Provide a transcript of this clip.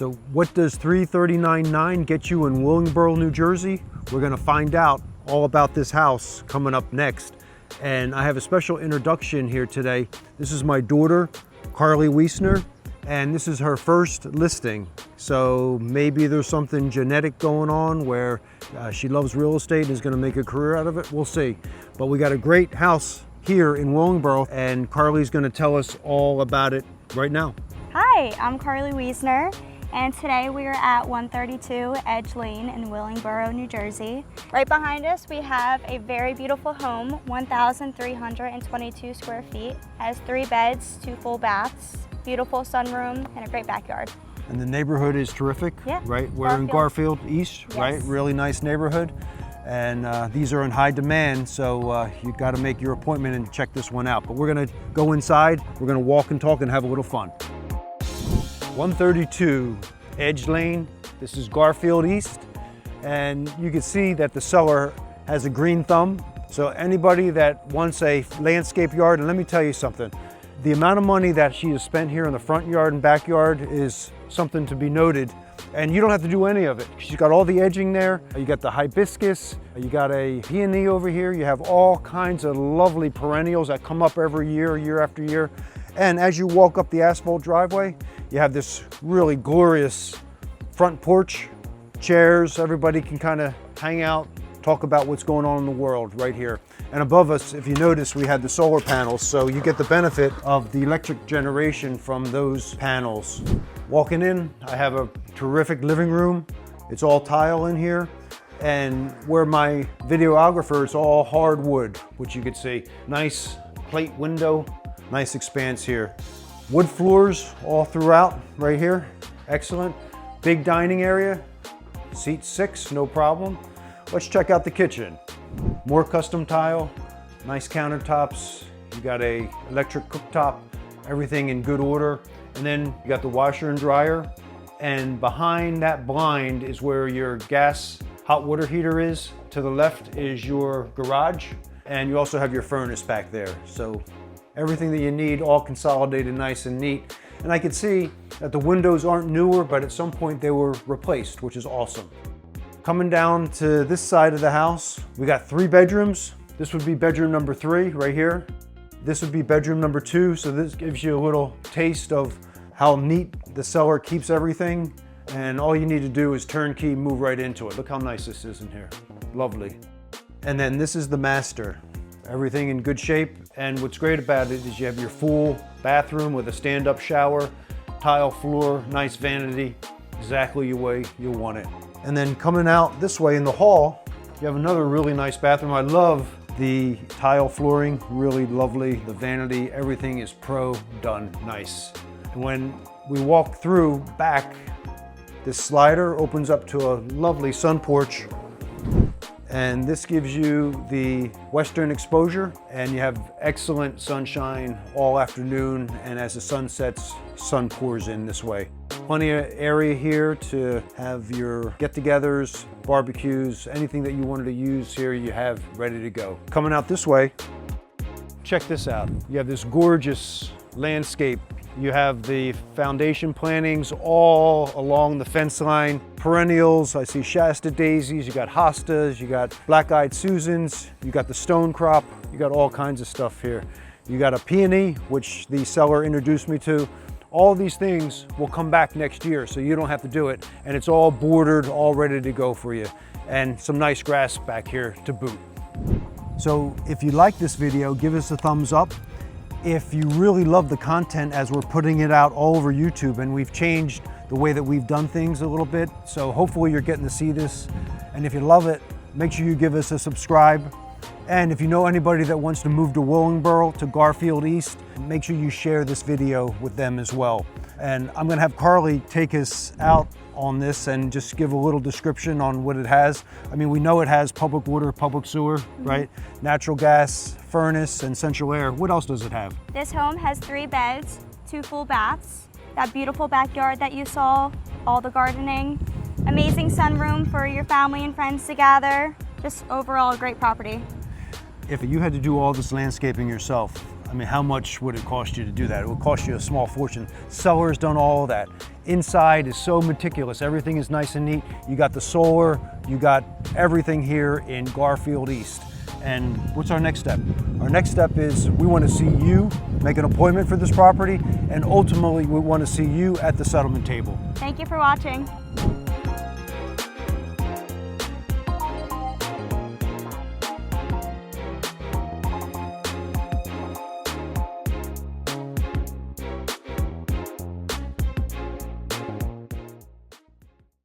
So what does $339,900 get you in Willingboro, New Jersey? We're gonna find out all about this house coming up next. And I have a special introduction here today. This is my daughter, Carly Wiessner, and this is her first listing. So maybe there's something genetic going on where she loves real estate and is gonna make a career out of it. We'll see. But we got a great house here in Willingboro, and Carly's gonna tell us all about it right now. Hi, I'm Carly Wiessner, and today we are at 132 Edge Lane in Willingboro, New Jersey. Right behind us, we have a very beautiful home, 1,322 square feet, has 3 beds, 2 full baths, beautiful sunroom, and a great backyard. And the neighborhood is terrific, yeah, right? We're in Garfield East, yes. Right? Really nice neighborhood. And these are in high demand, so you got to make your appointment and check this one out. But we're gonna go inside, we're gonna walk and talk and have a little fun. 132 Edge Lane. This is Garfield East, and you can see that the seller has a green thumb. So anybody that wants a landscape yard, and let me tell you something, the amount of money that she has spent here in the front yard and backyard is something to be noted. And you don't have to do any of it. She's got all the edging there. You got the hibiscus, you got a peony over here. You have all kinds of lovely perennials that come up every year, year after year. And as you walk up the asphalt driveway, you have this really glorious front porch, chairs, everybody can kind of hang out, talk about what's going on in the world right here. And above us, if you notice, we had the solar panels, so you get the benefit of the electric generation from those panels. Walking in, I have a terrific living room. It's all tile in here. And where my videographer, it's all hardwood, which you can see. Nice plate window, nice expanse here. Wood floors all throughout right here. Excellent. Big dining area, seat 6, no problem. Let's check out the kitchen. More custom tile, nice countertops. You got a electric cooktop, everything in good order. And then you got the washer and dryer. And behind that blind is where your gas hot water heater is. To the left is your garage. And you also have your furnace back there. So everything that you need, all consolidated nice and neat. And I could see that the windows aren't newer, but at some point they were replaced, which is awesome. Coming down to this side of the house, we got 3 bedrooms. This would be bedroom number 3 right here. This would be bedroom number 2. So this gives you a little taste of how neat the seller keeps everything. And all you need to do is turnkey, move right into it. Look how nice this is in here. Lovely. And then this is the master. Everything in good shape. And what's great about it is you have your full bathroom with a stand-up shower, tile floor, nice vanity, exactly the way you want it. And then coming out this way in the hall, you have another really nice bathroom. I love the tile flooring, really lovely. The vanity, everything is pro done nice. And when we walk through back, this slider opens up to a lovely sun porch. And this gives you the western exposure, and you have excellent sunshine all afternoon, and as the sun sets, sun pours in this way. Plenty of area here to have your get-togethers, barbecues, anything that you wanted to use here, you have ready to go. Coming out this way, check this out. You have this gorgeous landscape. You have the foundation plantings all along the fence line. Perennials, I see Shasta daisies, you got hostas, you got black-eyed Susans, you got the stone crop, you got all kinds of stuff here. You got a peony, which the seller introduced me to. All these things will come back next year, so you don't have to do it. And it's all bordered, all ready to go for you. And some nice grass back here to boot. So if you like this video, give us a thumbs up. If you really love the content as we're putting it out all over YouTube, and we've changed the way that we've done things a little bit, so hopefully you're getting to see this. And if you love it, make sure you give us a subscribe. And if you know anybody that wants to move to Willingboro, to Garfield East, make sure you share this video with them as well. And I'm gonna have Carly take us out on this and just give a little description on what it has. I mean, we know it has public water, public sewer, right? Natural gas, furnace, and central air. What else does it have? This home has 3 beds, 2 full baths, that beautiful backyard that you saw, all the gardening, amazing sunroom for your family and friends to gather. Just overall a great property. If you had to do all this landscaping yourself, I mean, how much would it cost you to do that? It would cost you a small fortune. Seller's done all of that. Inside is so meticulous. Everything is nice and neat. You got the solar, you got everything here in Garfield East. And what's our next step? Our next step is we want to see you make an appointment for this property, and ultimately we want to see you at the settlement table. Thank you for watching.